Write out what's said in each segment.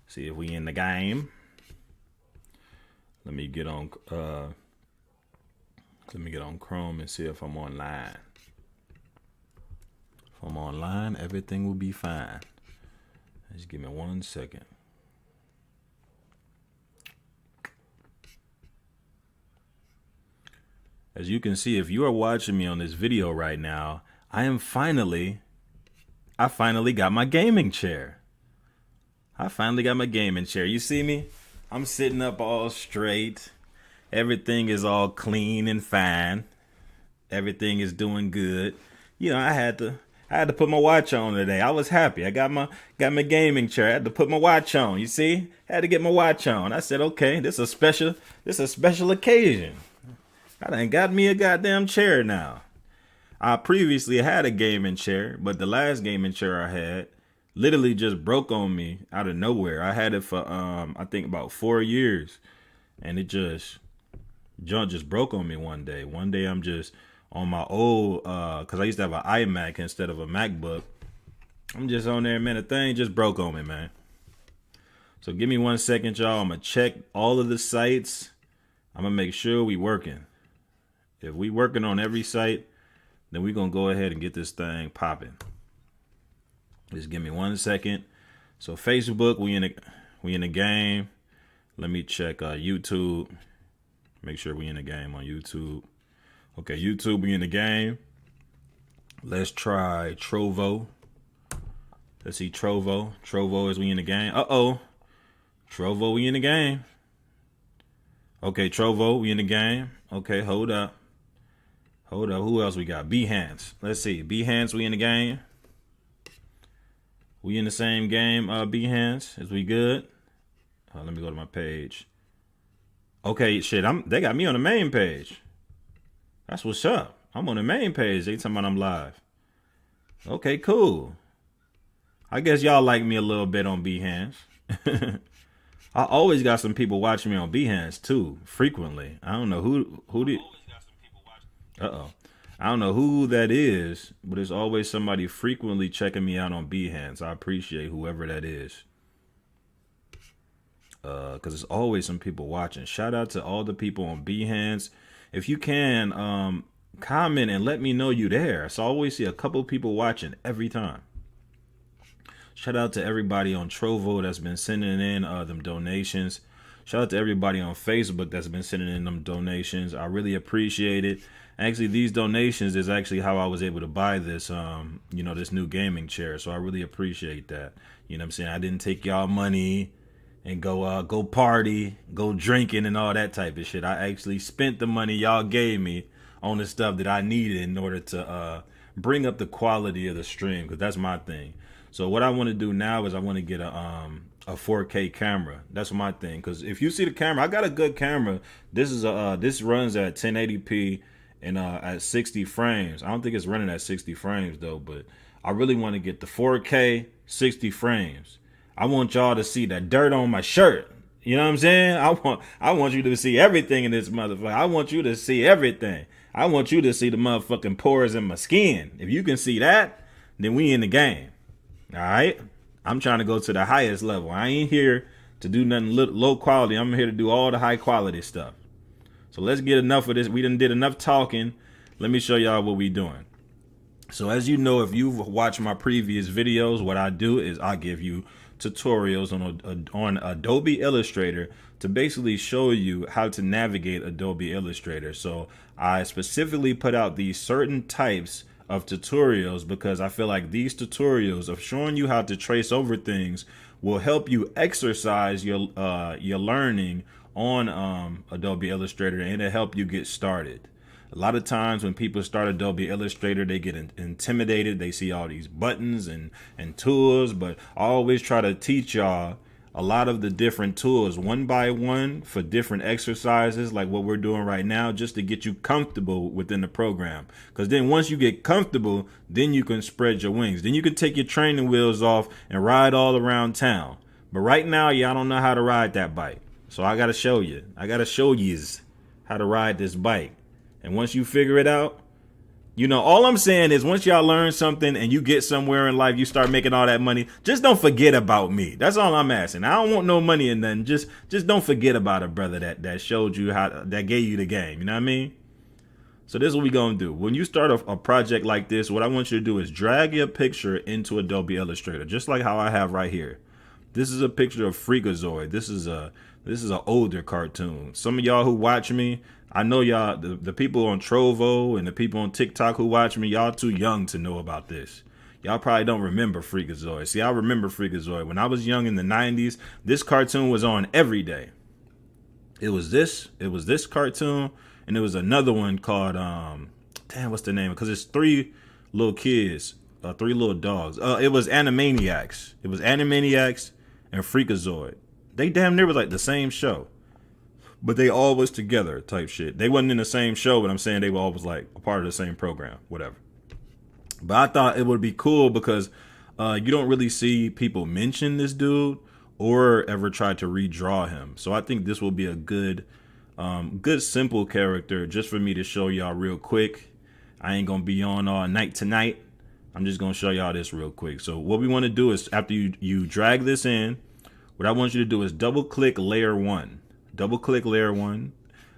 See if we in the game. Let me get on Chrome and see if I'm online. If I'm online, everything will be fine. Just give me 1 second. As you can see, if you are watching me on this video right now, I finally got my gaming chair. You see me? I'm sitting up all straight. Everything is all clean and fine. Everything is doing good. You know, I had to put my watch on today. I was happy. I got my gaming chair. I had to put my watch on. You see? Had to get my watch on. I said, okay, this is a special occasion. I done got me a goddamn chair now. I previously had a gaming chair, but the last gaming chair I had literally just broke on me out of nowhere. I had it for I think about 4 years, and it just broke on me one day. One day I'm just on my old because I used to have an iMac instead of a MacBook. I'm just on there, man. The thing just broke on me, man. So give me 1 second, y'all. I'm gonna check all of the sites. I'm gonna make sure we working. If we working on every site, then we gonna go ahead and get this thing popping. Just give me 1 second. So Facebook, we in the game. Let me check YouTube. Make sure we in the game on YouTube. Okay, YouTube, we in the game. Let's try Trovo. Let's see Trovo. Trovo, is we in the game? Trovo, we in the game. Okay, Trovo, we in the game. Okay, hold up. Who else we got? Behance. Let's see. Behance, we in the game. We in the same game, Behance. Is we good? Let me go to my page. Okay, shit. They got me on the main page. That's what's up. I'm on the main page. They talking about I'm live. Okay, cool. I guess y'all like me a little bit on Behance. I always got some people watching me on Behance too, frequently. I don't know who did. I don't know who that is, but there's always somebody frequently checking me out on Behance. I appreciate whoever that is. Because there's always some people watching. Shout out to all the people on Behance. If you can, comment and let me know you there. So I always see a couple people watching every time. Shout out to everybody on Trovo that's been sending in them donations. Shout out to everybody on Facebook that's been sending in them donations. I really appreciate it. Actually, these donations is actually how I was able to buy this, this new gaming chair. So I really appreciate that. You know what I'm saying? I didn't take y'all money and go party, go drinking and all that type of shit. I actually spent the money y'all gave me on the stuff that I needed in order to bring up the quality of the stream, because that's my thing. So what I want to do now is I want to get a 4K camera. That's my thing. Because if you see the camera, I got a good camera. This runs at 1080p and at 60 frames. I don't think it's running at 60 frames though, but I really want to get the 4K 60 frames. I want y'all to see that dirt on my shirt. You know what I'm saying? I want you to see everything in this motherfucker. I want you to see everything. I want you to see the motherfucking pores in my skin. If you can see that, then we in the game. All right? I'm trying to go to the highest level. I ain't here to do nothing low quality. I'm here to do all the high quality stuff. So let's get enough of this. We done did enough talking. Let me show y'all what we doing. So as you know, if you've watched my previous videos, what I do is I give you tutorials on Adobe Illustrator to basically show you how to navigate Adobe Illustrator. So I specifically put out these certain types of tutorials because I feel like these tutorials of showing you how to trace over things will help you exercise your learning on Adobe Illustrator, and it'll help you get started. A lot of times when people start Adobe Illustrator, they get intimidated. They see all these buttons and tools, but I always try to teach y'all a lot of the different tools one by one for different exercises like what we're doing right now, just to get you comfortable within the program. Because then once you get comfortable, then you can spread your wings. Then you can take your training wheels off and ride all around town. But right now, y'all don't know how to ride that bike. So I got to show you. I got to show yous how to ride this bike. And once you figure it out, You know, all I'm saying is once y'all learn something and you get somewhere in life, you start making all that money, just don't forget about me. That's all I'm asking. I don't want no money and then just don't forget about a brother that showed you that gave you the game. You know what I mean? So this is what we gonna do. When you start a project like this, what I want you to do is drag your picture into Adobe Illustrator, just like how I have right here. This is a picture of Freakazoid. This is an older cartoon. Some of y'all who watch me, I know y'all, the people on Trovo and the people on TikTok who watch me, y'all too young to know about this. Y'all probably don't remember Freakazoid. See, I remember Freakazoid. When I was young in the 90s, this cartoon was on every day. It was this cartoon, and there was another one called, damn, what's the name? Because it's three little kids, three little dogs. It was Animaniacs. It was Animaniacs and Freakazoid. They damn near was like the same show, but they all was together type shit. They wasn't in the same show, but I'm saying they were always like a part of the same program, whatever. But I thought it would be cool because you don't really see people mention this dude or ever try to redraw him. So I think this will be a good simple character just for me to show y'all real quick. I ain't gonna be on all night tonight. I'm just gonna show y'all this real quick. So what we want to do is after you drag this in, what I want you to do is double click layer 1. Double click layer 1.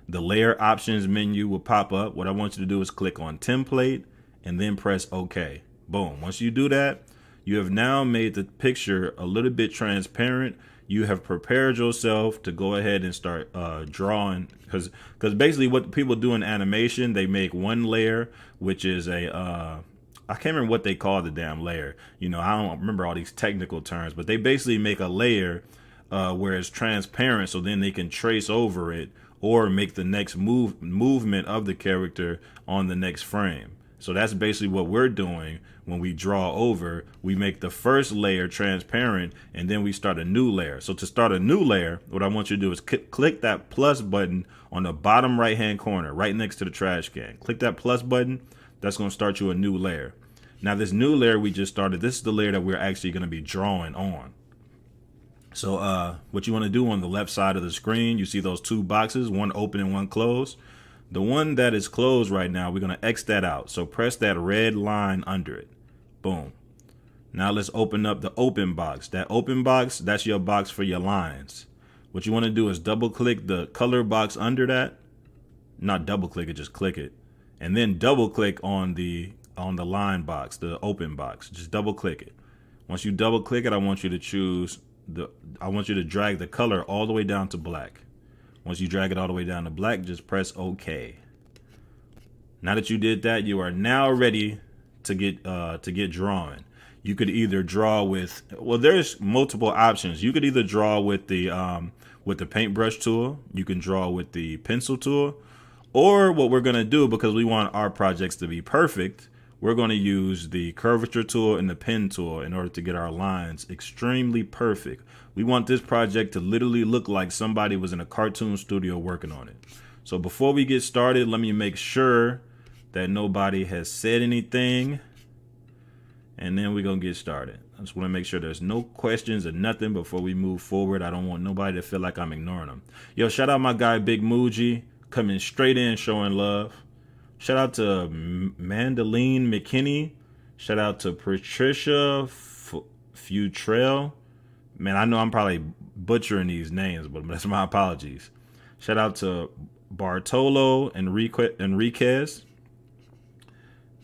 The layer options menu will pop up. What I want you to do is click on template and then press OK. Boom. Once you do that, you have now made the picture a little bit transparent. You have prepared yourself to go ahead and start drawing, because basically what people do in animation, they make one layer, which is I can't remember what they call the damn layer. You know, I don't remember all these technical terms, but they basically make a layer where it's transparent, so then they can trace over it or make the next movement of the character on the next frame. So that's basically what we're doing when we draw over. We make the first layer transparent, and then we start a new layer. So to start a new layer, what I want you to do is click that plus button on the bottom right hand corner, right next to the trash can. Click that plus button. That's going to start you a new layer. Now this new layer we just started, this is the layer that we're actually going to be drawing on. So what you want to do on the left side of the screen, you see those two boxes, one open and one closed. The one that is closed right now, we're going to X that out. So press that red line under it. Boom. Now let's open up the open box. That open box, that's your box for your lines. What you want to do is double click the color box under that. Not double click it, just click it. And then double click on the line box, the open box. Just double click it. Once you double click it, I want you to drag the color all the way down to black. Once you drag it all the way down to black, just press OK. Now that you did that, you are now ready to get drawing. You could either draw with, well, there's multiple options. You could either draw with the paintbrush tool. You can draw with the pencil tool, or what we're gonna do, because we want our projects to be perfect, we're going to use the curvature tool and the pen tool in order to get our lines extremely perfect. We want this project to literally look like somebody was in a cartoon studio working on it. So before we get started, let me make sure that nobody has said anything, and then we're going to get started. I just want to make sure there's no questions or nothing before we move forward. I don't want nobody to feel like I'm ignoring them. Yo, shout out my guy Big Muji, coming straight in showing love. Shout out to Mandeline McKinney. Shout out to Patricia Futrell. Man, I know I'm probably butchering these names, but that's my apologies. Shout out to Bartolo Enriquez.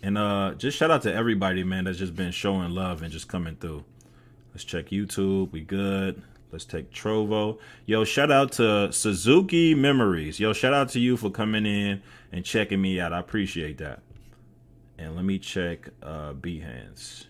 And just shout out to everybody, man, that's just been showing love and just coming through. Let's check YouTube. We good. Let's take Trovo. Yo, shout out to Suzuki Memories. Yo, shout out to you for coming in and checking me out. I appreciate that. And let me check Behance.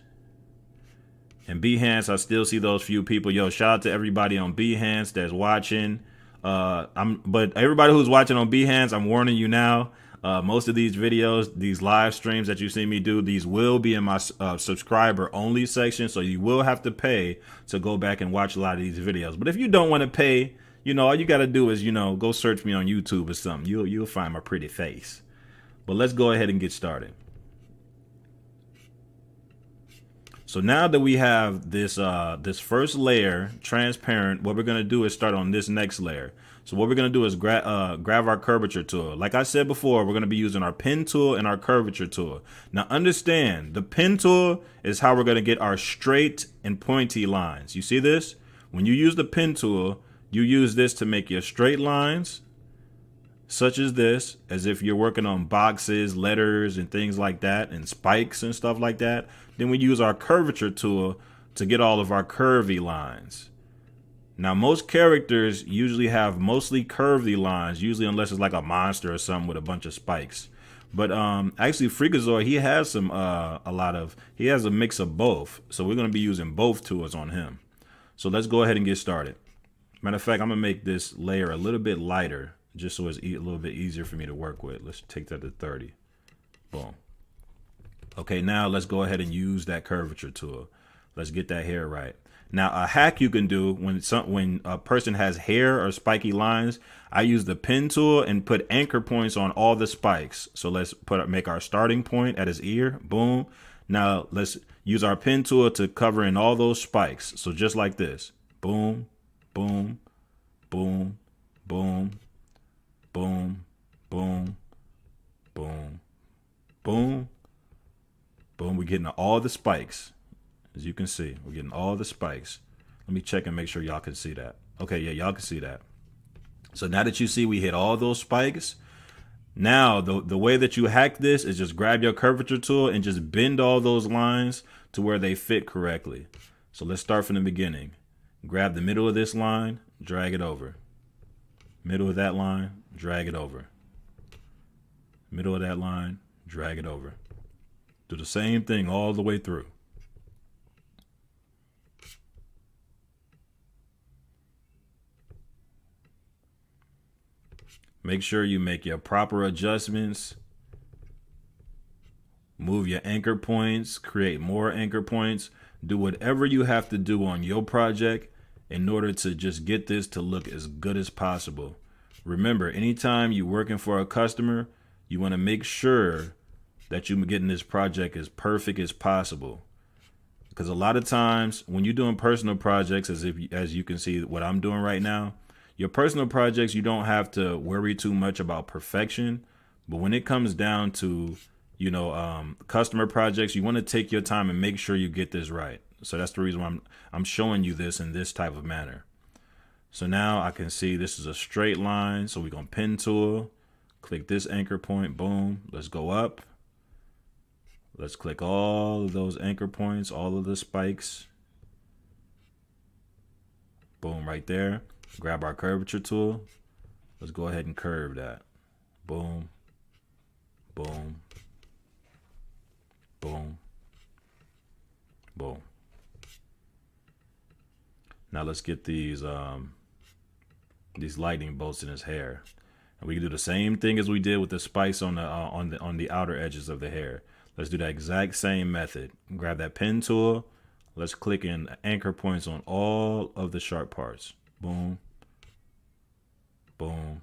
And Behance, I still see those few people. Yo, shout out to everybody on Behance that's watching. But everybody who's watching on Behance, I'm warning you now. Most of these videos, these live streams that you see me do, these will be in my subscriber only section. So you will have to pay to go back and watch a lot of these videos. But if you don't want to pay, you know, all you got to do is, you know, go search me on YouTube or something. You'll find my pretty face. But let's go ahead and get started. So now that we have this first layer transparent, what we're gonna do is start on this next layer. So what we're gonna do is grab our curvature tool. Like I said before, we're gonna be using our pen tool and our curvature tool. Now understand, the pen tool is how we're gonna get our straight and pointy lines. You see this? When you use the pen tool, you use this to make your straight lines, such as this, as if you're working on boxes, letters, and things like that, and spikes and stuff like that. Then we use our curvature tool to get all of our curvy lines. Now, most characters usually have mostly curvy lines, usually unless it's like a monster or something with a bunch of spikes. But actually, Freakazoid, he has he has a mix of both. So we're going to be using both tools on him. So let's go ahead and get started. Matter of fact, I'm going to make this layer a little bit lighter, just so it's a little bit easier for me to work with. Let's take that to 30. Boom. Okay, now let's go ahead and use that curvature tool. Let's get that hair right. Now, a hack you can do when a person has hair or spiky lines, I use the pen tool and put anchor points on all the spikes. So let's make our starting point at his ear. Boom. Now let's use our pen tool to cover in all those spikes. So just like this. Boom, boom, boom, boom, boom, boom, boom, boom, boom. We're getting all the spikes. As you can see, we're getting all the spikes. Let me check and make sure y'all can see that. Okay, yeah, y'all can see that. So now that you see we hit all those spikes, now the way that you hack this is just grab your curvature tool and just bend all those lines to where they fit correctly. So let's start from the beginning. Grab the middle of this line, drag it over. Middle of that line, drag it over. Middle of that line, drag it over. Do the same thing all the way through. Make sure you make your proper adjustments. Move your anchor points, create more anchor points. Do whatever you have to do on your project in order to just get this to look as good as possible. Remember, anytime you're working for a customer, you want to make sure that you're getting this project as perfect as possible. Because a lot of times when you're doing personal projects, as you can see what I'm doing right now, your personal projects, you don't have to worry too much about perfection. But when it comes down to, customer projects, you want to take your time and make sure you get this right. So that's the reason why I'm showing you this in this type of manner. So now I can see this is a straight line. So we're going to pen tool, click this anchor point. Boom. Let's go up. Let's click all of those anchor points, all of the spikes. Boom, right there. Grab our curvature tool. Let's go ahead and curve that. Boom, boom, boom, boom. Now let's get these lightning bolts in his hair, and we can do the same thing as we did with the spikes on the outer edges of the hair. Let's do that exact same method. Grab that pen tool. Let's click in anchor points on all of the sharp parts. Boom, boom,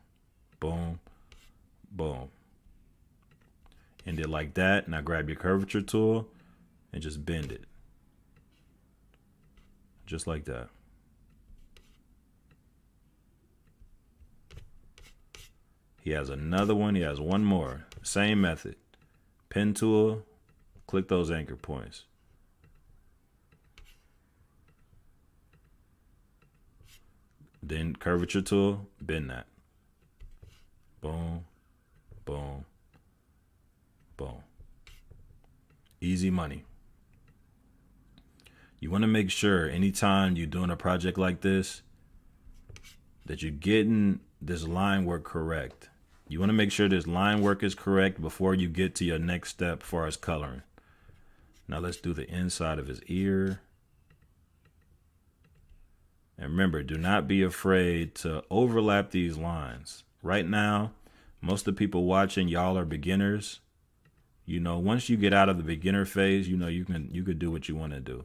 boom, boom. End it like that. Now grab your curvature tool and just bend it. Just like that. He has another one. He has one more. Same method. Pen tool, click those anchor points. Then curvature tool, bend that. Boom, boom, boom. Easy money. You want to make sure anytime you're doing a project like this that you're getting this line work correct. You want to make sure this line work is correct before you get to your next step as far as coloring. Now let's do the inside of his ear. And remember, do not be afraid to overlap these lines. Right now, most of the people watching, y'all are beginners. Once you get out of the beginner phase, you could do what you want to do.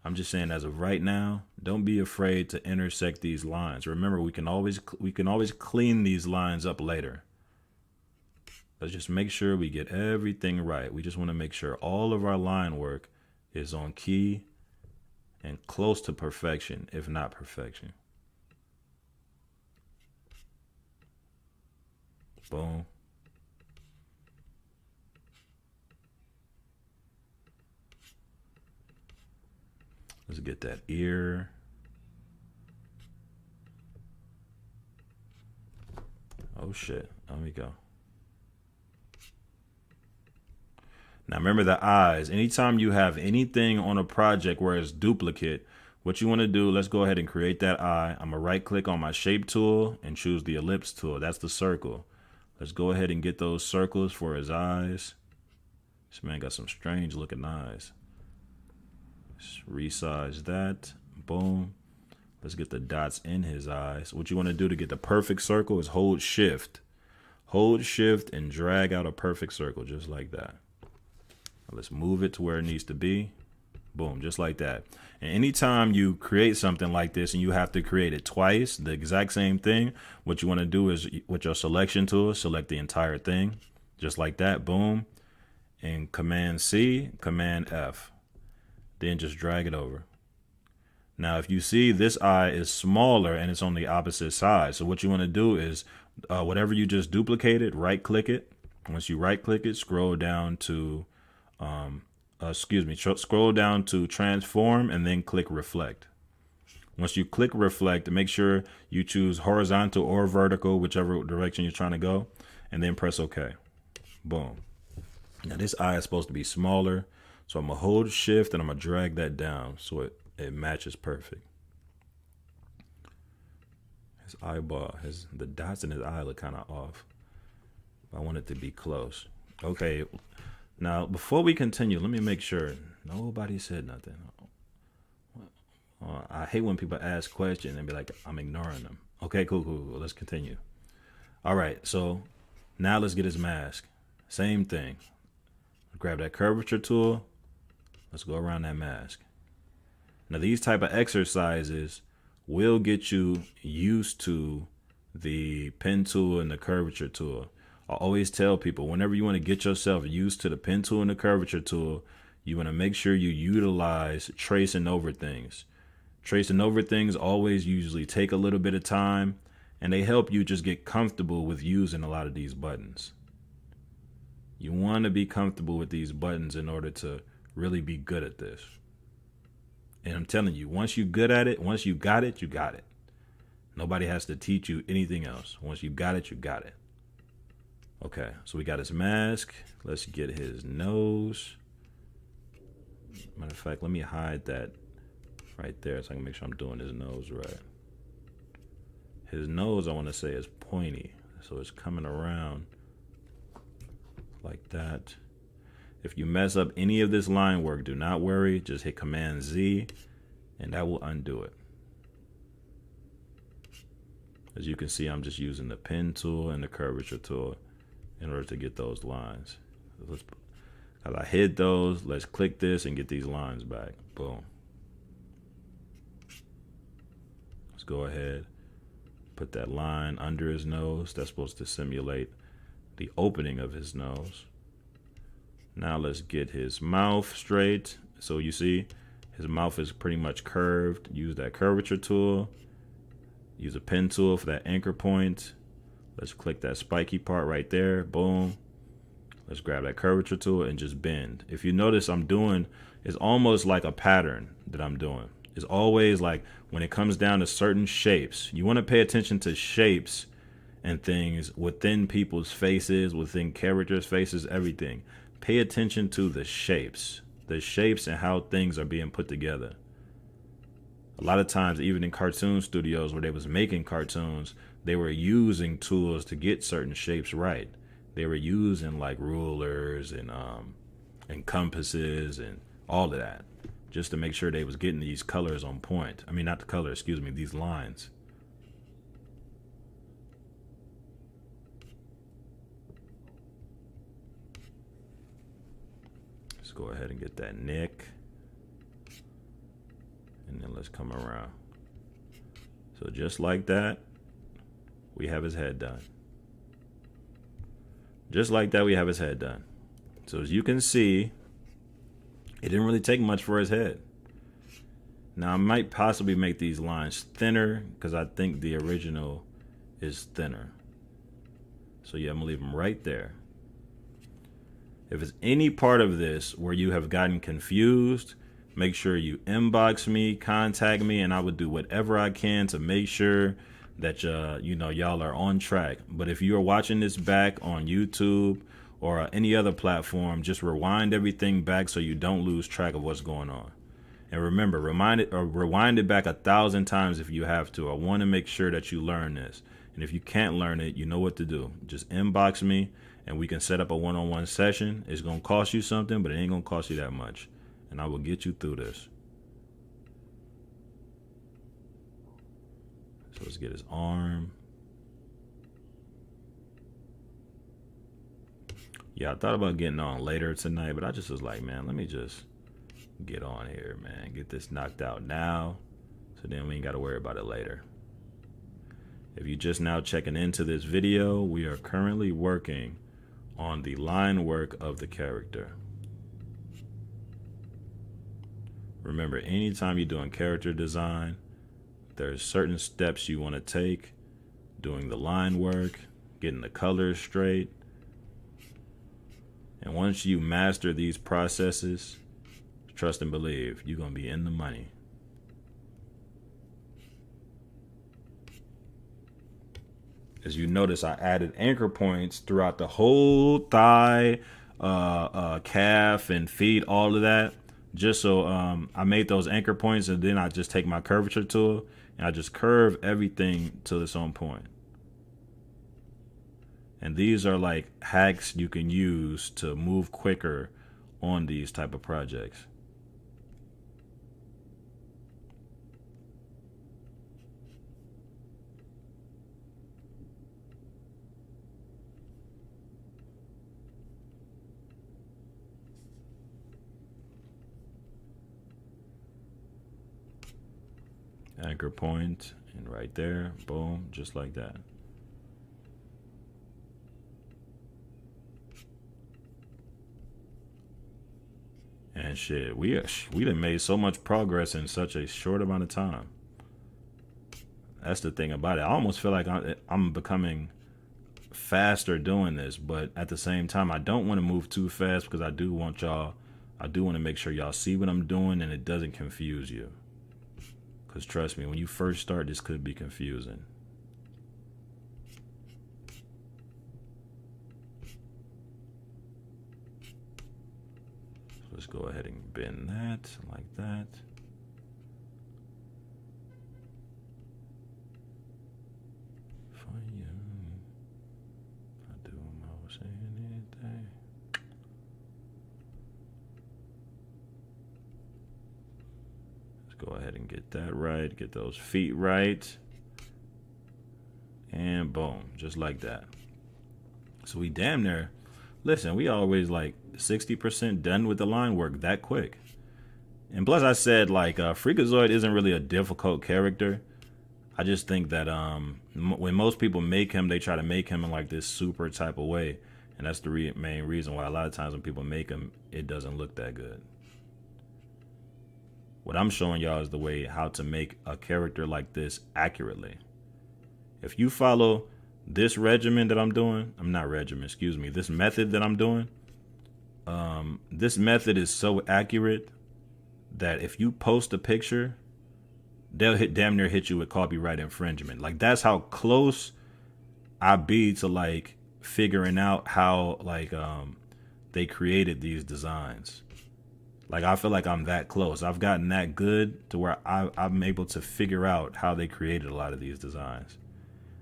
I'm just saying, as of right now, don't be afraid to intersect these lines. Remember, we can always clean these lines up later. Let's just make sure we get everything right. We just want to make sure all of our line work is on key and close to perfection, if not perfection. Boom. Let's get that ear. Oh shit, there we go. Now remember the eyes. Anytime you have anything on a project where it's duplicate, what you want to do, let's go ahead and create that eye. I'm going to right click on my shape tool and choose the ellipse tool. That's the circle. Let's go ahead and get those circles for his eyes. This man got some strange looking eyes. Let's resize that. Boom. Let's get the dots in his eyes. What you want to do to get the perfect circle is hold shift. Hold shift and drag out a perfect circle just like that. Let's move it to where it needs to be. Boom, just like that. And anytime you create something like this and you have to create it twice, the exact same thing, what you want to do is with your selection tool, select the entire thing, just like that. Boom. And Command C, Command F. Then just drag it over. Now, if you see this eye is smaller and it's on the opposite side. So what you want to do is whatever you just duplicated, right click it. Once you right click it, scroll down to scroll down to transform and then click reflect. Once you click reflect, make sure you choose horizontal or vertical, whichever direction you're trying to go, and then press OK. Boom. Now this eye is supposed to be smaller, so I'm gonna hold shift and I'm gonna drag that down so it matches perfect. His eyeball, the dots in his eye look kind of off. I want it to be close. Okay. Now, before we continue, let me make sure nobody said nothing. I hate when people ask questions and be like, I'm ignoring them. Okay, cool. Let's continue. All right, so now let's get his mask. Same thing. Grab that curvature tool. Let's go around that mask. Now, these type of exercises will get you used to the pen tool and the curvature tool. I always tell people, whenever you want to get yourself used to the pen tool and the curvature tool, you want to make sure you utilize tracing over things. Tracing over things always usually take a little bit of time, and they help you just get comfortable with using a lot of these buttons. You want to be comfortable with these buttons in order to really be good at this. And I'm telling you, once you're good at it, once you got it, you got it. Nobody has to teach you anything else. Once you got it, you got it. Okay, so we got his mask. Let's get his nose. Matter of fact, let me hide that right there so I can make sure I'm doing his nose right. His nose, I want to say, is pointy. So it's coming around like that. If you mess up any of this line work, do not worry. Just hit Command Z, and that will undo it. As you can see, I'm just using the pen tool and the curvature tool in order to get those lines. As I hid those, let's click this and get these lines back. Boom. Let's go ahead, put that line under his nose. That's supposed to simulate the opening of his nose. Now let's get his mouth straight. So you see, his mouth is pretty much curved. Use that curvature tool. Use a pen tool for that anchor point. Let's click that spiky part right there. Boom. Let's grab that curvature tool and just bend. If you notice, I'm doing, it's almost like a pattern that I'm doing. It's always like when it comes down to certain shapes, you want to pay attention to shapes and things within people's faces, within characters' faces, everything. Pay attention to the shapes and how things are being put together. A lot of times, even in cartoon studios where they was making cartoons, they were using tools to get certain shapes right. They were using like rulers and compasses and all of that, just to make sure they was getting these colors on point. I mean, not the color, excuse me, these lines. Let's go ahead and get that neck. And then let's come around. So just like that, we have his head done. Just like that, we have his head done. So as you can see, It didn't really take much for his head. Now I might possibly make these lines thinner because I think the original is thinner. So yeah, I'm gonna leave them right there. If it's any part of this where you have gotten confused, make sure you inbox me, contact me, and I would do whatever I can to make sure that y'all are on track. But if you are watching this back on YouTube or any other platform, just rewind everything back so you don't lose track of what's going on. And remember, rewind it back 1,000 times if you have to. I want to make sure that you learn this. And if you can't learn it, you know what to do. Just inbox me and we can set up a one-on-one session. It's going to cost you something, but it ain't going to cost you that much. And I will get you through this. So let's get his arm. Yeah, I thought about getting on later tonight, but I just was like, man, let me just get on here, man. Get this knocked out now, so then we ain't got to worry about it later. If you're just now checking into this video, we are currently working on the line work of the character. Remember, anytime you're doing character design, there's certain steps you want to take. Doing the line work, getting the colors straight. And once you master these processes, trust and believe, you're going to be in the money. As you notice, I added anchor points throughout the whole thigh, calf, and feet, all of that. Just so I made those anchor points, and then I just take my curvature tool and I just curve everything till it's on point. And these are like hacks you can use to move quicker on these type of projects. Anchor point, and right there, boom, just like that. And shit, we done made so much progress in such a short amount of time. That's the thing about it. I almost feel like I'm becoming faster doing this, but at the same time, I don't want to move too fast because I do want to make sure y'all see what I'm doing and it doesn't confuse you. Because trust me, when you first start, this could be confusing. So let's go ahead and bend that like that. For you, I do almost anything. Go ahead and get that right. Get those feet right. And boom, just like that. So we damn near, listen, we always like 60% done with the line work that quick. And plus I said like Freakazoid isn't really a difficult character. I just think that when most people make him, they try to make him in like this super type of way. And that's the main reason why a lot of times when people make him, it doesn't look that good. What I'm showing y'all is the way how to make a character like this accurately. If you follow this regimen that I'm doing, this method that I'm doing, this method is so accurate that if you post a picture, they'll damn near hit you with copyright infringement. Like that's how close I be to like figuring out how like they created these designs. Like, I feel like I'm that close. I've gotten that good to where I'm able to figure out how they created a lot of these designs.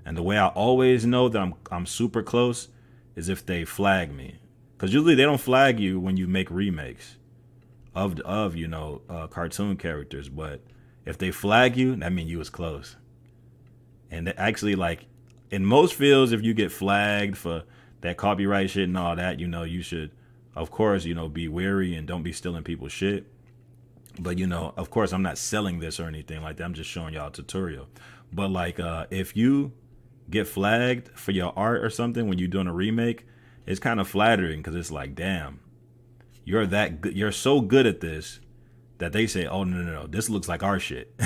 And the way I always know that I'm super close is if they flag me. Because usually they don't flag you when you make remakes of cartoon characters. But if they flag you, that means you was close. And actually, like, in most fields, if you get flagged for that copyright shit and all that, you should, of course, be wary and don't be stealing people's shit. But, of course, I'm not selling this or anything like that. I'm just showing y'all a tutorial. But, like, if you get flagged for your art or something when you're doing a remake, it's kind of flattering because it's like, damn, You're that good. You're so good at this that they say, "Oh no, this looks like our shit.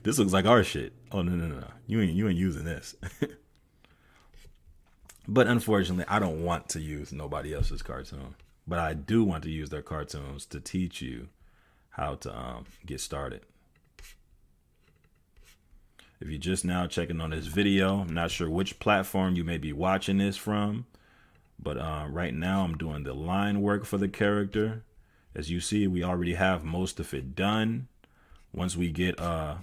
This looks like our shit. Oh no, you ain't using this." But unfortunately, I don't want to use nobody else's cartoon. But I do want to use their cartoons to teach you how to get started. If you're just now checking on this video, I'm not sure which platform you may be watching this from, but right now I'm doing the line work for the character. As you see, we already have most of it done. Once we get the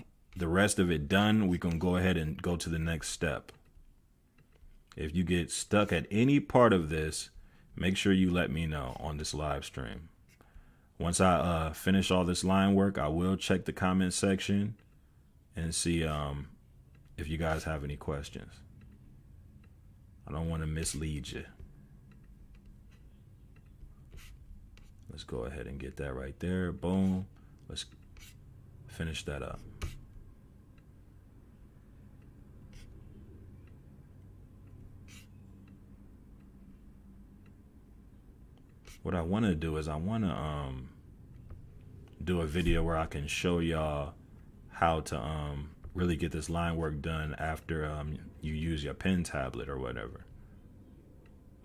rest of it done, we can go ahead and go to the next step. If you get stuck at any part of this, make sure you let me know on this live stream. Once I finish all this line work, I will check the comment section and see if you guys have any questions. I don't want to mislead you. Let's go ahead and get that right there. Boom. Let's finish that up. What I want to do is I want to do a video where I can show y'all how to really get this line work done after you use your pen tablet or whatever.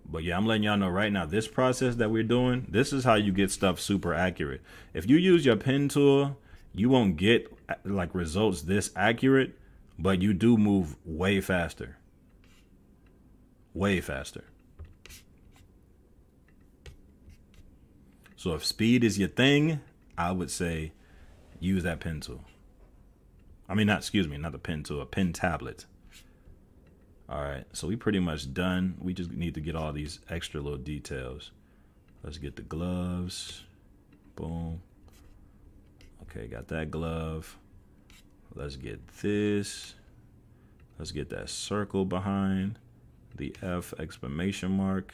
But yeah, I'm letting y'all know right now, this process that we're doing, this is how you get stuff super accurate. If you use your pen tool, you won't get like results this accurate, but you do move way faster. Way faster. So if speed is your thing, I would say use that pen tool. I mean, not the pen tool, a pen tablet. All right, so we pretty much done. We just need to get all these extra little details. Let's get the gloves. Boom. Okay, got that glove. Let's get this. Let's get that circle behind the F exclamation mark.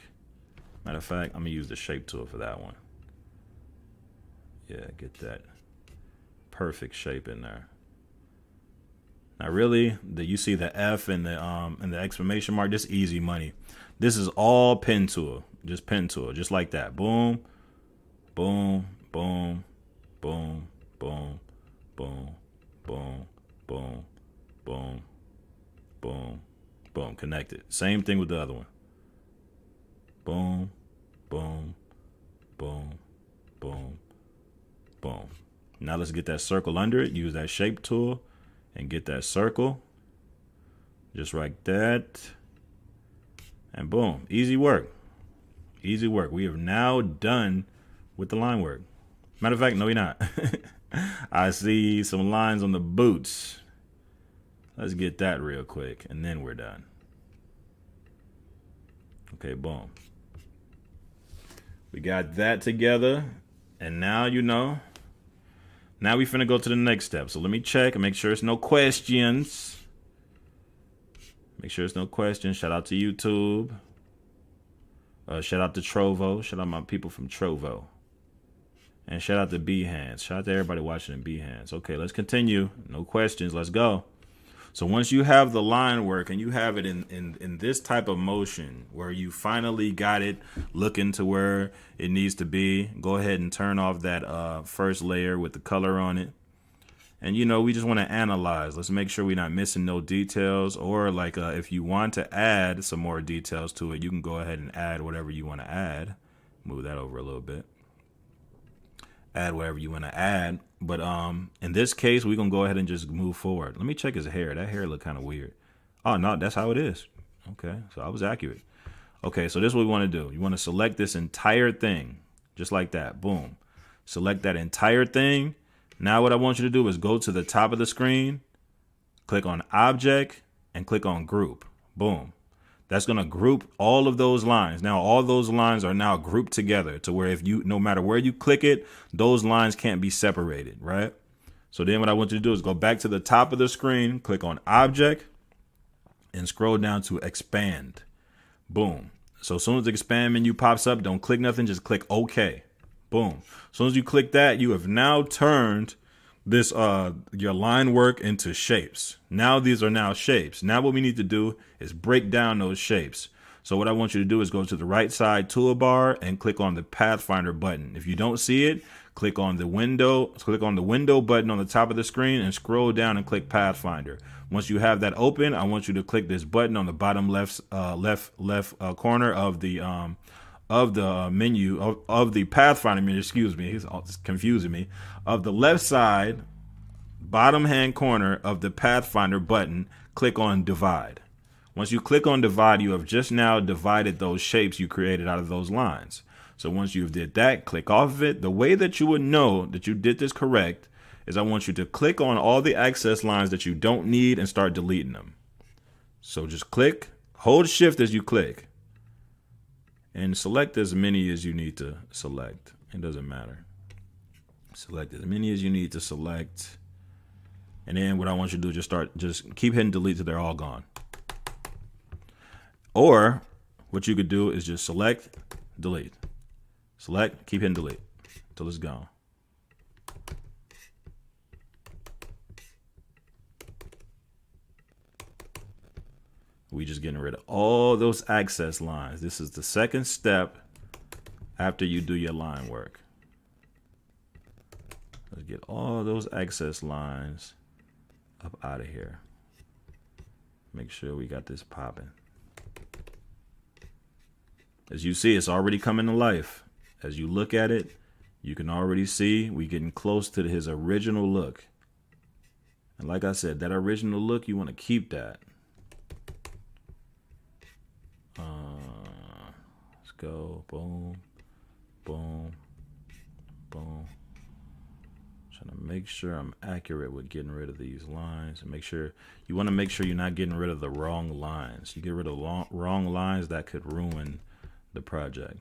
Matter of fact, I'm gonna use the shape tool for that one. Yeah, get that perfect shape in there. Now, really, you see the F and the exclamation mark. Just easy money. This is all pen tool, just pen tool, just like that. Boom, boom, boom, boom, boom, boom, boom, boom, boom, boom, boom. Connected. Same thing with the other one. Boom, boom, boom, boom, boom. Now let's get that circle under it. Use that shape tool and get that circle just like that, and boom. Easy work. Easy work. We have now done with the line work. Matter of fact, no, we're not. I see some lines on the boots. Let's get that real quick and then we're done. Okay, boom. We got that together, and now now we finna go to the next step. So let me check and make sure it's no questions. Make sure it's no questions. Shout out to YouTube. Shout out to Trovo. Shout out my people from Trovo. And shout out to Behance. Shout out to everybody watching in Behance. Okay, let's continue. No questions. Let's go. So once you have the line work and you have it in this type of motion where you finally got it looking to where it needs to be, go ahead and turn off that first layer with the color on it. And, we just want to analyze. Let's make sure we're not missing no details, or like if you want to add some more details to it, you can go ahead and add whatever you want to add. Move that over a little bit. Add whatever you want to add. But in this case, we're going to go ahead and just move forward. Let me check his hair. That hair look kind of weird. Oh, no, that's how it is. Okay, so I was accurate. Okay, so this is what we want to do. You want to select this entire thing, just like that. Boom. Select that entire thing. Now what I want you to do is go to the top of the screen, click on Object, and click on Group. Boom. That's going to group all of those lines. Now, all those lines are now grouped together to where no matter where you click it, those lines can't be separated, right? So then what I want you to do is go back to the top of the screen, click on Object, and scroll down to Expand. Boom. So as soon as the Expand menu pops up, don't click nothing, just click OK. Boom. As soon as you click that, you have now turned this your line work into shapes. Now these are now shapes. Now what we need to do is break down those shapes. So what I want you to do is go to the right side toolbar and click on the Pathfinder button. If you don't see it, click on the window button on the top of the screen and scroll down and click Pathfinder. Once you have that open, I want you to click this button on the bottom left corner of the menu of the Pathfinder menu. Excuse me, it's confusing me. Of the left side, bottom hand corner of the Pathfinder button, click on Divide. Once you click on Divide, you have just now divided those shapes you created out of those lines. So once you've did that, click off of it. The way that you would know that you did this correct is I want you to click on all the access lines that you don't need and start deleting them. So just click, hold shift as you click, and select as many as you need to select. It doesn't matter. Select as many as you need to select. And then what I want you to do is just keep hitting delete till they're all gone. Or what you could do is just select, delete. Select, keep hitting delete till it's gone. We just getting rid of all those access lines. This is the second step after you do your line work. Let's get all those access lines up out of here. Make sure we got this popping. As you see, it's already coming to life. As you look at it, you can already see we getting close to his original look. And like I said, that original look, you want to keep that. Let's go. Boom, boom, boom. Trying to make sure I'm accurate with getting rid of these lines, and you want to make sure you're not getting rid of the wrong lines. You get rid of wrong lines, that could ruin the project.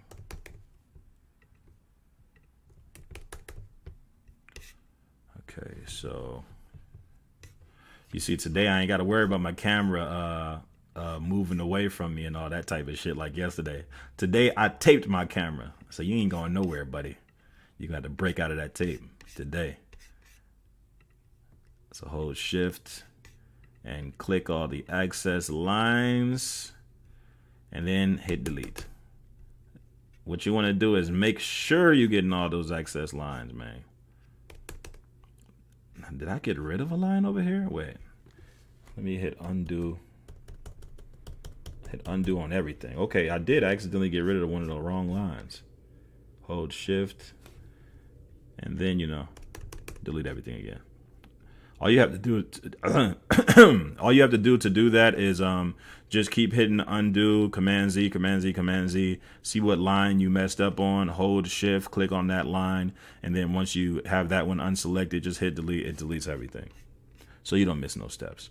Okay, so you see, today I ain't got to worry about my camera moving away from me and all that type of shit like yesterday. Today I taped my camera, so you ain't going nowhere, buddy. You got to break out of that tape today. So hold shift and click all the access lines and then hit delete. What you want to do is make sure you're getting all those access lines, man. Did I get rid of a line over here? Wait, let me hit undo. Hit undo on everything. Okay, I did accidentally get rid of one of the wrong lines. Hold shift and then, delete everything again. All you have to do to do that is just keep hitting undo, Command Z, Command Z, Command Z. See what line you messed up on. Hold shift, click on that line, and then once you have that one unselected, just hit delete. It deletes everything, so you don't miss no steps.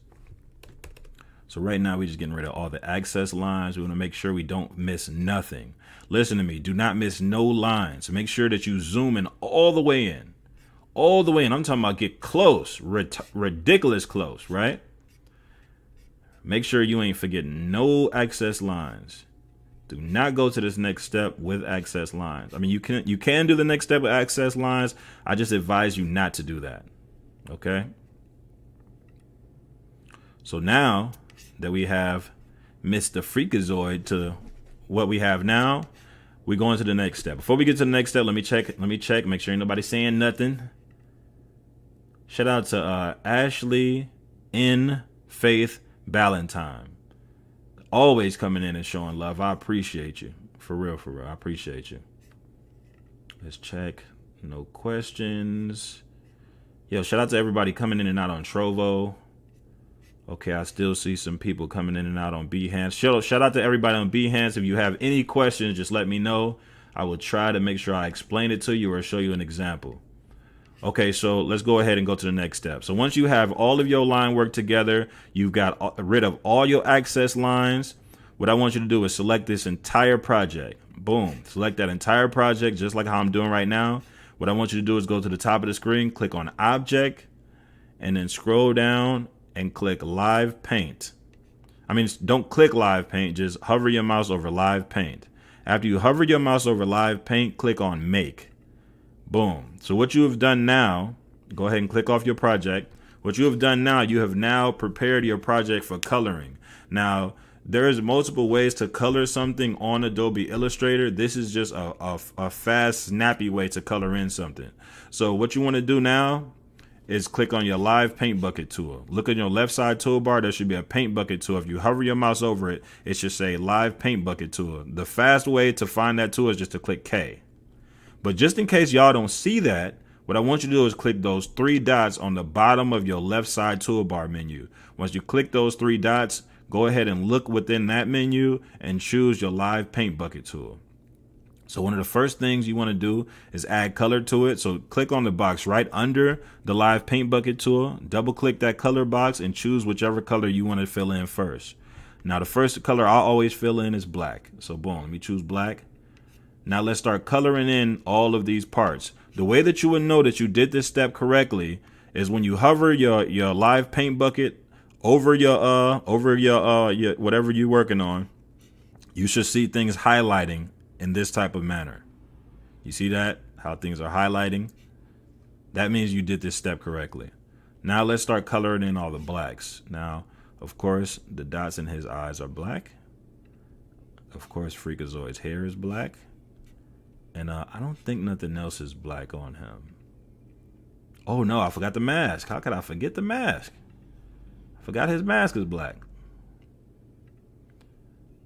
So right now we're just getting rid of all the access lines. We want to make sure we don't miss nothing. Listen to me. Do not miss no lines. Make sure that you zoom in all the way in. All the way in. I'm talking about get close, ridiculous close, right? Make sure you ain't forgetting no access lines. Do not go to this next step with access lines. I mean, you can do the next step with access lines. I just advise you not to do that. Okay? So now that we have Mr. Freakazoid to what we have now, we're going to the next step. Before we get to the next step, let me check, make sure ain't nobody saying nothing. Shout out to Ashley in Faith Ballantyne. Always coming in and showing love. I appreciate you. For real, for real. I appreciate you. Let's check. No questions. Yo, shout out to everybody coming in and out on Trovo. Okay, I still see some people coming in and out on Behance. Shout out to everybody on Behance. If you have any questions, just let me know. I will try to make sure I explain it to you or show you an example. Okay, so let's go ahead and go to the next step. So once you have all of your line work together, you've got rid of all your access lines. What I want you to do is select this entire project. Boom. Select that entire project just like how I'm doing right now. What I want you to do is go to the top of the screen, click on Object, and then scroll down and click Live Paint. I mean, don't click Live Paint, just hover your mouse over Live Paint. After you hover your mouse over Live Paint, click on Make. Boom. So what you have done now, go ahead and click off your project. What you have done now, you have now prepared your project for coloring. Now, There's multiple ways to color something on Adobe Illustrator. This is just a fast, snappy way to color in something. So what you want to do now is click on your live paint bucket tool. Look at your left side toolbar. There should be a paint bucket tool. If you hover your mouse over it, it should say live paint bucket tool. The fast way to find that tool is just to click K. But just in case y'all don't see that, what I want you to do is click those 3 dots on the bottom of your left side toolbar menu. Once you click those 3 dots, go ahead and look within that menu and choose your live paint bucket tool. So one of the first things you want to do is add color to it. So click on the box right under the live paint bucket tool, double click that color box and choose whichever color you want to fill in first. Now the first color I always fill in is black. So boom, let me choose black. Now let's start coloring in all of these parts. The way that you would know that you did this step correctly is when you hover your live paint bucket over your whatever you're working on, you should see things highlighting in this type of manner. You see that? How things are highlighting? That means you did this step correctly. Now let's start coloring in all the blacks. Now, of course, the dots in his eyes are black. Of course, Freakazoid's hair is black. And I don't think nothing else is black on him. Oh no, I forgot the mask. How could I forget the mask? I forgot his mask is black.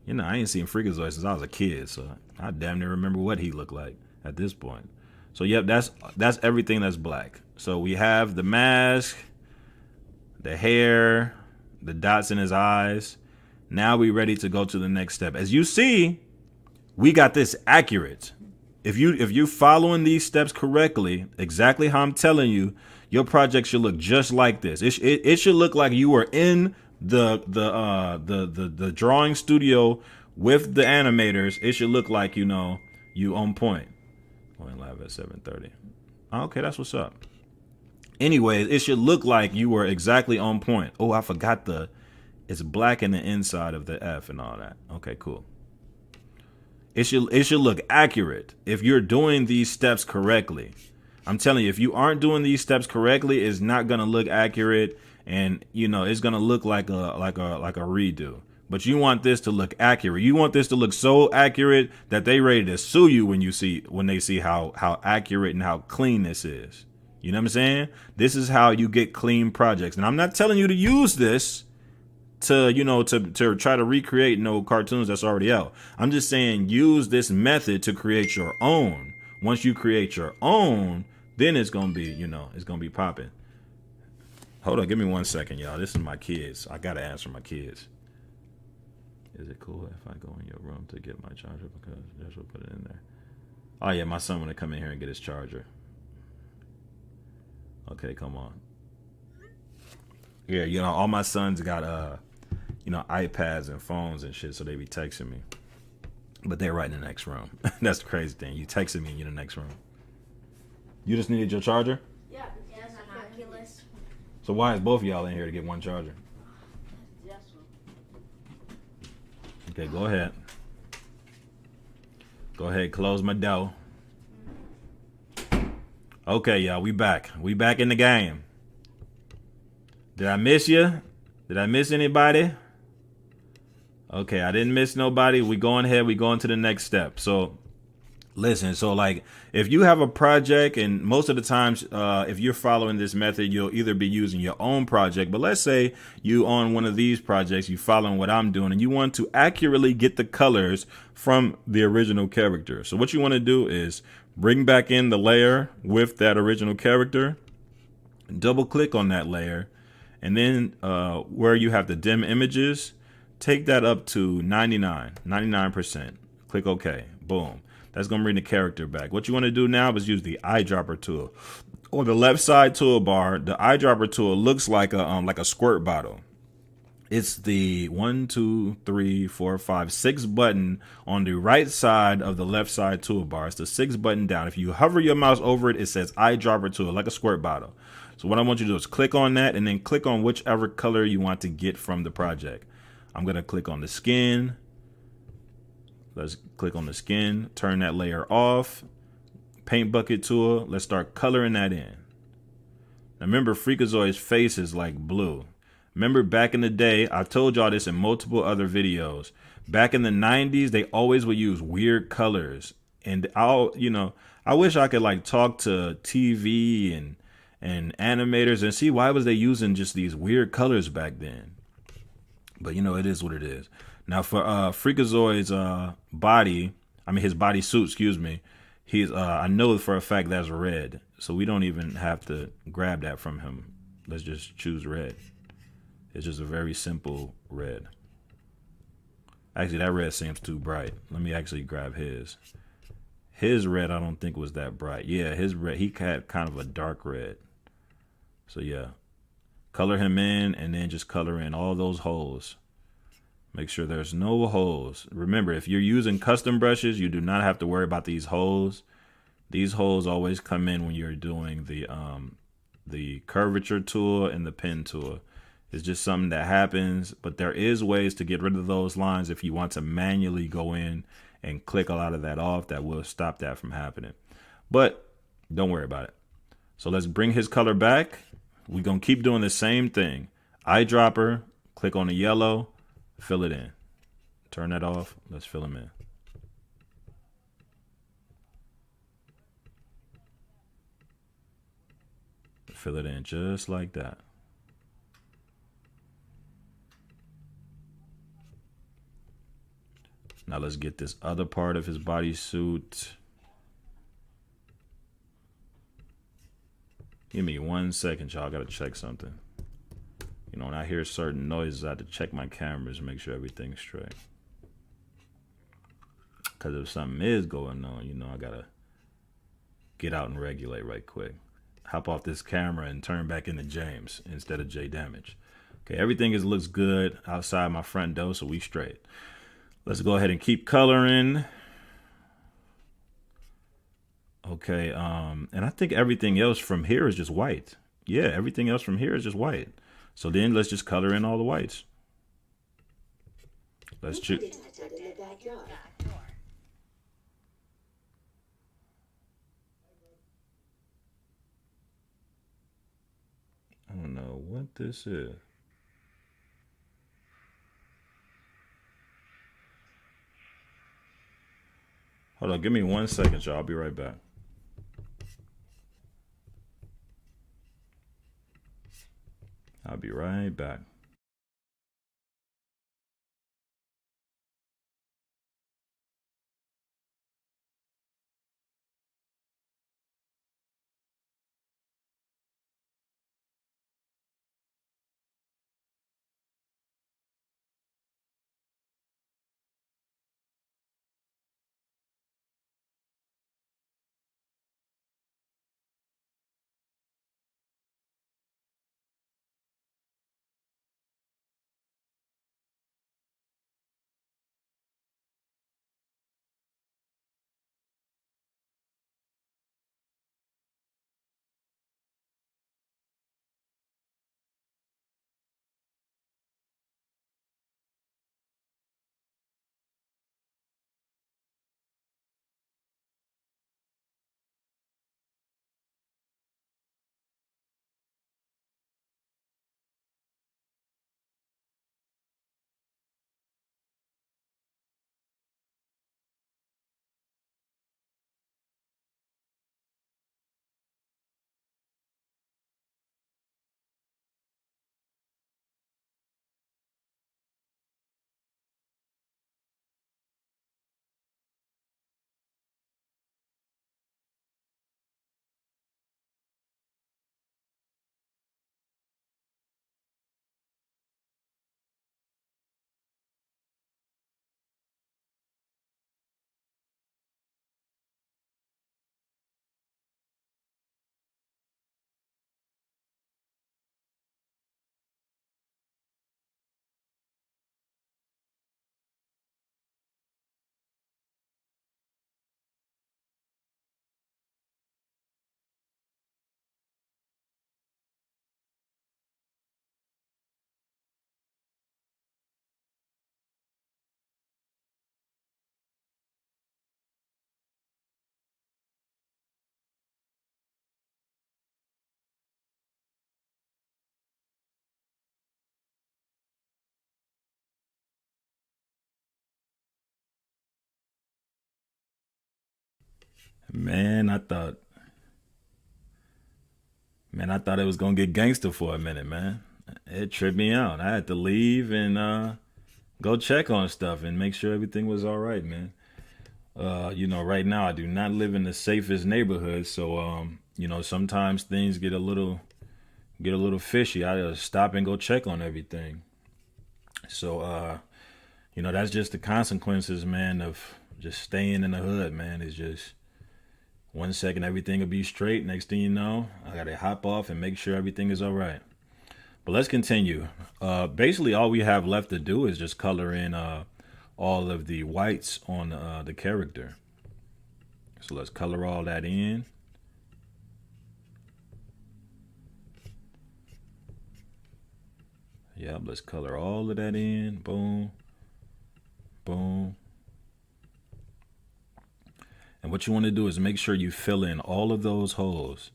You know, I ain't seen Freakazoid since I was a kid, so I damn near remember what he looked like at this point. So yep, that's everything that's black. So we have the mask, the hair, the dots in his eyes. Now we're ready to go to the next step. As you see, we got this accurate. If you're following these steps correctly, exactly how I'm telling you, your project should look just like this. It should look like you were in the drawing studio with the animators. It should look like, you know, you on point. Going live at 7:30. Okay, that's what's up. Anyways, it should look like you were exactly on point. Oh, I forgot it's black in the inside of the F and all that. Okay, cool. It should look accurate if you're doing these steps correctly. I'm telling you, if you aren't doing these steps correctly, it's not gonna look accurate, and you know it's gonna look like a redo. But you want this to look accurate. You want this to look so accurate that they ready to sue you when they see how accurate and how clean this is. You know what I'm saying? This is how you get clean projects. And I'm not telling you to use this to try to recreate no cartoons that's already out. I'm just saying use this method to create your own. Once you create your own, then it's gonna be, it's gonna be popping. Hold on, give me 1 second, y'all. This is my kids. I gotta answer my kids. Is it cool if I go in your room to get my charger? Because Josh will put it in there. Oh yeah, my son wanna come in here and get his charger. Okay, come on. Yeah, all my sons got iPads and phones and shit, so they be texting me. But they're right in the next room. That's the crazy thing. You texted me and you're in the next room. You just needed your charger? Yeah, yes, Oculus. So why is both of y'all in here to get one charger? Yes. Okay, go ahead. Go ahead, close my door. Okay, y'all, we back. We back in the game. Did I miss you? Did I miss anybody? Okay, I didn't miss nobody. We going ahead. We going to the next step. So listen, so like if you have a project, and most of the times if you're following this method, you'll either be using your own project. But let's say you on one of these projects, you following what I'm doing, and you want to accurately get the colors from the original character. So what you want to do is bring back in the layer with that original character, double click on that layer. And then where you have the dim images, take that up to 99%. Click OK. Boom. That's going to bring the character back. What you want to do now is use the eyedropper tool. On the left side toolbar, the eyedropper tool looks like a squirt bottle. It's the 6 button on the right side of the left side toolbar. It's the 6 button down. If you hover your mouse over it, it says eyedropper tool, like a squirt bottle. So what I want you to do is click on that and then click on whichever color you want to get from the project. I'm going to click on the skin. Let's click on the skin, turn that layer off. Paint bucket tool. Let's start coloring that in. Now remember, Freakazoid's face is like blue. Remember back in the day, I told y'all this in multiple other videos. Back in the 90s, they always would use weird colors. And I wish I could like talk to TV and animators and see why was they using just these weird colors back then. But it is what it is. Now for Freakazoid's body, I mean his body suit, excuse me. He's I know for a fact that's red, so we don't even have to grab that from him. Let's just choose red. It's just a very simple red. Actually, that red seems too bright. Let me actually grab his. His red, I don't think was that bright. Yeah, his red, he had kind of a dark red. So yeah, color him in and then just color in all those holes. Make sure there's no holes. Remember, if you're using custom brushes, you do not have to worry about these holes. These holes always come in when you're doing the curvature tool and the pen tool. It's just something that happens, but there is ways to get rid of those lines if you want to manually go in and click a lot of that off. That will stop that from happening. But don't worry about it. So let's bring his color back. We're going to keep doing the same thing. Eyedropper, click on the yellow, fill it in. Turn that off. Let's fill him in. Fill it in just like that. Now let's get this other part of his bodysuit. Give me 1 second, y'all. I gotta check something. When I hear certain noises, I have to check my cameras and make sure everything's straight. Because if something is going on, I gotta get out and regulate right quick. Hop off this camera and turn back into James instead of J Damage. Okay, everything looks good outside my front door, so we straight. Let's go ahead and keep coloring. Okay, and I think everything else from here is just white. Yeah, everything else from here is just white. So then let's just color in all the whites. Let's choose. I don't know what this is. Hold on, give me 1 second, y'all. I'll be right back. I'll be right back. Man, I thought it was gonna get gangster for a minute, man. It tripped me out. I had to leave and go check on stuff and make sure everything was all right, man. Right now I do not live in the safest neighborhood, so sometimes things get a little fishy. I gotta stop and go check on everything. So that's just the consequences, man, of just staying in the hood, man. It's just 1 second everything will be straight. Next thing you know, I gotta hop off and make sure everything is all right. But let's continue. Basically, all we have left to do is just color in all of the whites on the character. So let's color all that in. Yep, let's color all of that in. Boom, boom. And what you want to do is make sure you fill in all of those holes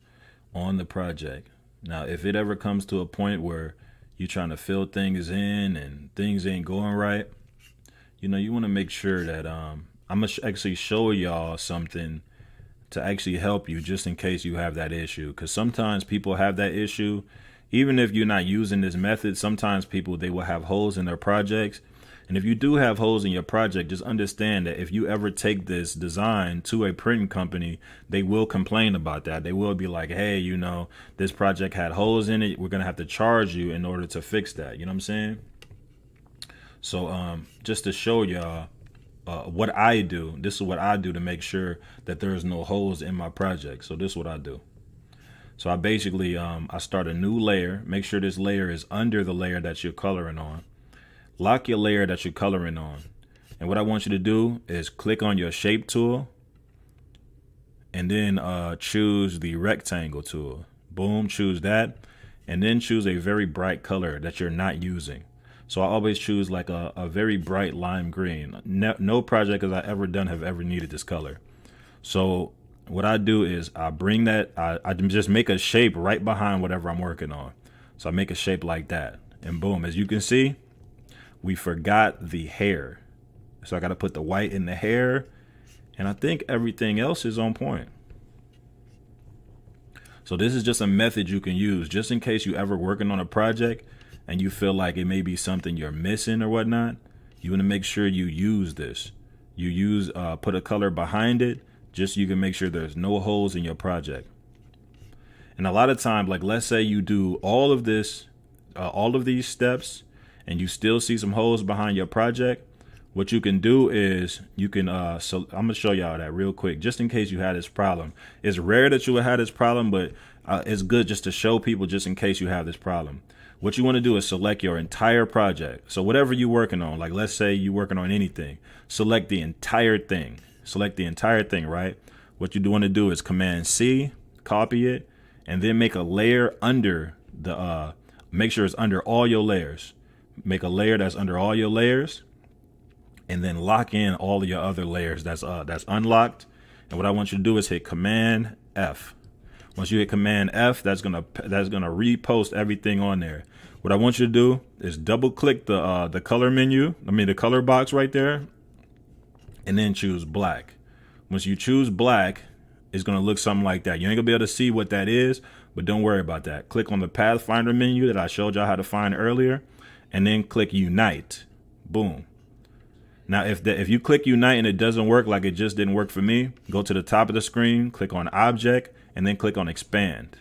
on the project. Now, if it ever comes to a point where you're trying to fill things in and things ain't going right, you want to make sure that I'm gonna actually show y'all something to actually help you just in case you have that issue. Because sometimes people have that issue, even if you're not using this method. Sometimes people, they will have holes in their projects. And if you do have holes in your project, just understand that if you ever take this design to a printing company, they will complain about that. They will be like, hey, this project had holes in it. We're going to have to charge you in order to fix that. You know what I'm saying? So just to show y'all what I do, this is what I do to make sure that there's no holes in my project. So this is what I do. So I basically, I start a new layer. Make sure this layer is under the layer that you're coloring on. Lock your layer that you're coloring on. And what I want you to do is click on your shape tool and then choose the rectangle tool. Boom, choose that. And then choose a very bright color that you're not using. So I always choose like a very bright lime green. No project as I ever done have ever needed this color. So what I do is I bring that, I just make a shape right behind whatever I'm working on. So I make a shape like that. And boom, as you can see, we forgot the hair. So I got to put the white in the hair. And I think everything else is on point. So this is just a method you can use just in case you ever working on a project and you feel like it may be something you're missing or whatnot. You want to make sure you use this. You use, put a color behind it just so you can make sure there's no holes in your project. And a lot of times, like let's say you do all of this, all of these steps, and you still see some holes behind your project, what you can do is you can, so I'm gonna show y'all that real quick, just in case you had this problem. It's rare that you would have this problem, but it's good just to show people just in case you have this problem. What you want to do is select your entire project. So whatever you're working on, like let's say you're working on anything, select the entire thing. Select the entire thing, right? What you want to do is Command C, copy it, and then make a layer under the, make sure it's under all your layers. Make a layer that's under all your layers, and then lock in all of your other layers that's unlocked. And what I want you to do is hit Command F. Once you hit Command F, that's gonna repost everything on there. What I want you to do is double click the color menu. The color box right there, and then choose black. Once you choose black, it's gonna look something like that. You ain't gonna be able to see what that is, but don't worry about that. Click on the Pathfinder menu that I showed y'all how to find earlier, and then click Unite. Boom. Now, if you click Unite and it doesn't work, like it just didn't work for me, go to the top of the screen, click on Object, and then click on Expand.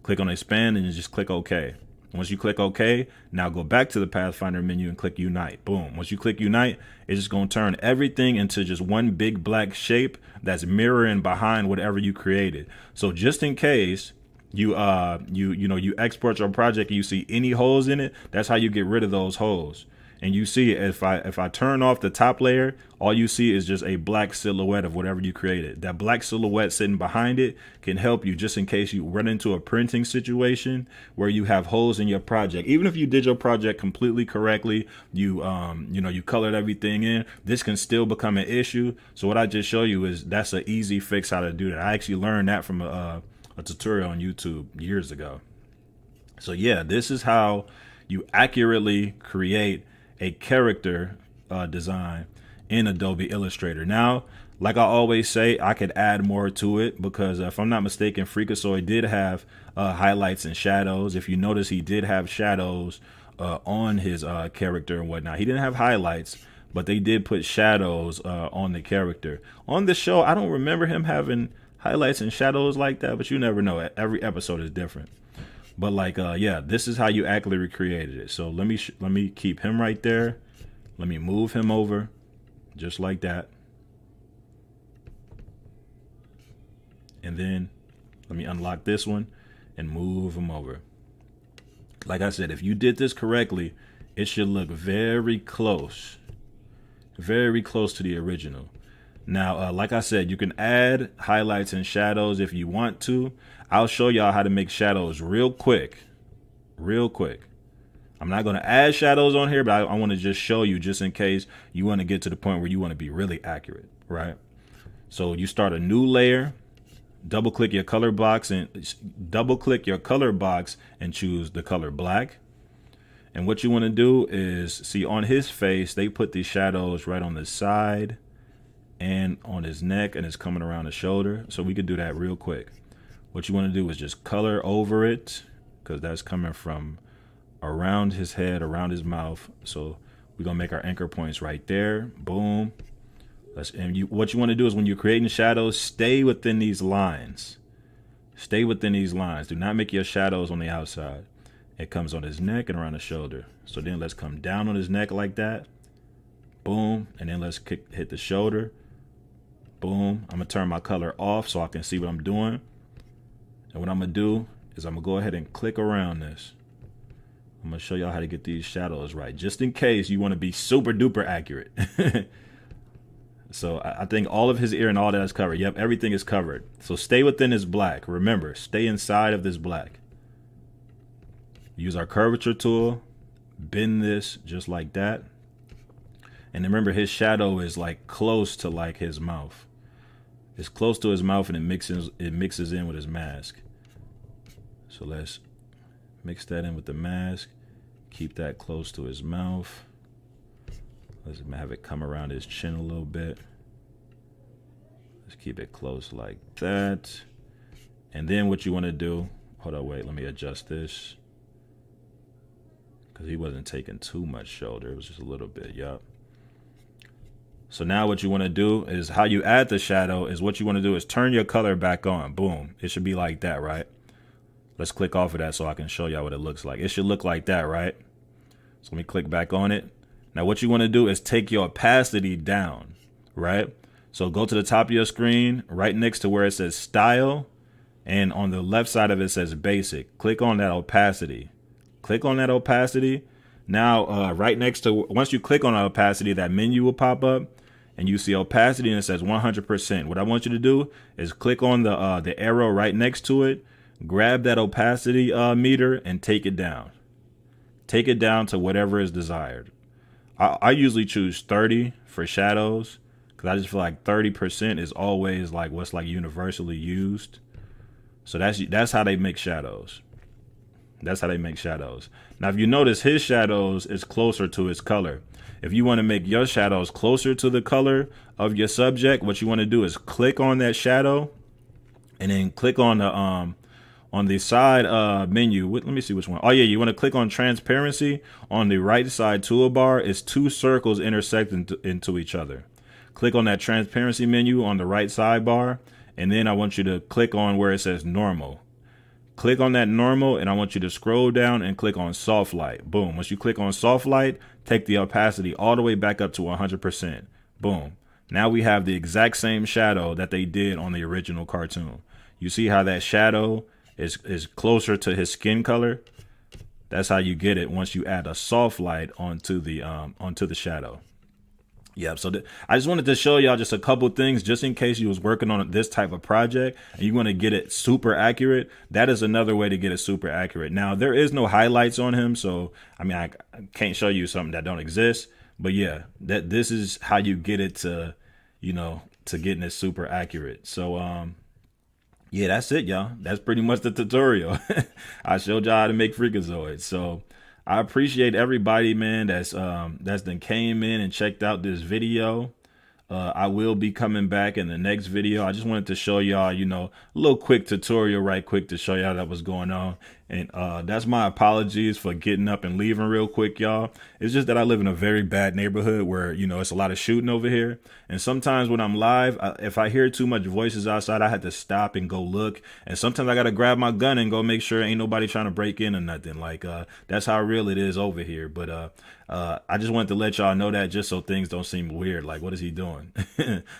Click on Expand and just click OK. Once you click OK, now go back to the Pathfinder menu and click Unite. Boom. Once you click Unite, it's just going to turn everything into just one big black shape that's mirroring behind whatever you created. So just in case you export your project and you see any holes in it, that's how you get rid of those holes. And you see, if I turn off the top layer, all you see is just a black silhouette of whatever you created. That black silhouette sitting behind it can help you just in case you run into a printing situation where you have holes in your project. Even if you did your project completely correctly, you colored everything in, this can still become an issue. So what I just show you is that's an easy fix how to do that. I actually learned that from a tutorial on YouTube years ago. So yeah, this is how you accurately create a character design in Adobe Illustrator. Now, like I always say, I could add more to it because if I'm not mistaken, Freakazoid did have highlights and shadows. If you notice, he did have shadows on his character and whatnot. He didn't have highlights, but they did put shadows on the character. On the show, I don't remember him having highlights and shadows like that, but you never know. Every episode is different. But like, yeah, this is how you actually recreated it. So let me keep him right there. Let me move him over just like that. And then let me unlock this one and move him over. Like I said, if you did this correctly, it should look very close to the original. Now, like I said, you can add highlights and shadows if you want to. I'll show y'all how to make shadows real quick. I'm not going to add shadows on here, but I want to just show you just in case you want to get to the point where you want to be really accurate, right? So you start a new layer, double click your color box and choose the color black. And what you want to do is see on his face, they put these shadows right on the side and on his neck, and it's coming around the shoulder. So we could do that real quick. What you want to do is just color over it because that's coming from around his head, around his mouth. So we're going to make our anchor points right there. Boom. What you want to do is when you're creating shadows, stay within these lines. Stay within these lines. Do not make your shadows on the outside. It comes on his neck and around the shoulder. So then let's come down on his neck like that. Boom. And then let's hit the shoulder. Boom. I'm going to turn my color off so I can see what I'm doing. And what I'm going to do is I'm going to go ahead and click around this. I'm going to show y'all how to get these shadows right, just in case you want to be super duper accurate. So I think all of his ear and all that is covered. Yep, everything is covered. So stay within his black. Remember, stay inside of this black. Use our curvature tool. Bend this just like that. And remember, his shadow is like close to like his mouth. It's close to his mouth and it mixes in with his mask. So let's mix that in with the mask. Keep that close to his mouth. Let's have it come around his chin a little bit. Let's keep it close like that. And then what you want to do, hold on, wait, let me adjust this. Because he wasn't taking too much shoulder. It was just a little bit, yup. So now what you want to do is how you add the shadow is what you want to do is turn your color back on. Boom. It should be like that, right? Let's click off of that so I can show y'all what it looks like. It should look like that, right? So let me click back on it. Now what you want to do is take your opacity down, right? So go to the top of your screen, right next to where it says style, and on the left side of it says basic. Click on that opacity. Click on that opacity. Now, right next to, once you click on that opacity, that menu will pop up and you see opacity and it says 100%. What I want you to do is click on the arrow right next to it, grab that opacity meter and take it down. Take it down to whatever is desired. I usually choose 30 for shadows because I just feel like 30% is always like what's like universally used. So that's how they make shadows. That's how they make shadows. Now, if you notice, his shadows is closer to his color. If you want to make your shadows closer to the color of your subject, what you want to do is click on that shadow and then click on the side menu. Let me see which one. Oh, yeah, you want to click on transparency. On the right side toolbar is two circles intersecting into each other. Click on that transparency menu on the right sidebar, and then I want you to click on where it says normal. Click on that normal, and I want you to scroll down and click on soft light. Boom. Once you click on soft light, take the opacity all the way back up to 100%. Boom. Now we have the exact same shadow that they did on the original cartoon. You see how that shadow is closer to his skin color? That's how you get it once you add a soft light onto the shadow. Yep. So I just wanted to show y'all just a couple things just in case you was working on this type of project and you want to get it super accurate. That is another way to get it super accurate. Now, there is no highlights on him. So, I mean, I can't show you something that don't exist. But yeah, this is how you get it to, to getting it super accurate. So, yeah, that's it, y'all. That's pretty much the tutorial. I showed y'all how to make Freakazoid. So I appreciate everybody, man, that's then came in and checked out this video. I will be coming back in the next video. I just wanted to show y'all, a little quick tutorial right quick to show y'all that was going on. And that's my apologies for getting up and leaving real quick, y'all. It's just that I live in a very bad neighborhood where, it's a lot of shooting over here. And sometimes when I'm live, if I hear too much voices outside, I had to stop and go look. And sometimes I got to grab my gun and go make sure ain't nobody trying to break in or nothing. Like, that's how real it is over here. But I just wanted to let y'all know that just so things don't seem weird. Like, what is he doing?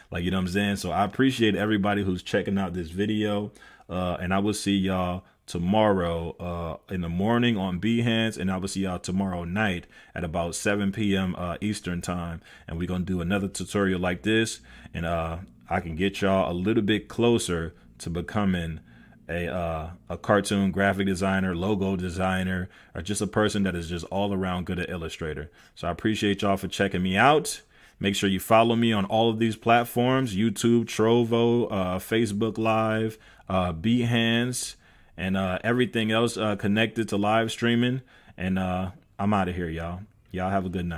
Like, you know what I'm saying? So I appreciate everybody who's checking out this video. And I will see y'all tomorrow in the morning on Behance, and I will see y'all tomorrow night at about 7 p.m. Eastern time, and we're gonna do another tutorial like this, and I can get y'all a little bit closer to becoming a cartoon graphic designer, logo designer, or just a person that is just all around good at Illustrator. So I appreciate y'all for checking me out. Make sure you follow me on all of these platforms: YouTube, Trovo, Facebook Live, Behance, and everything else connected to live streaming. And I'm out of here, y'all. Y'all have a good night.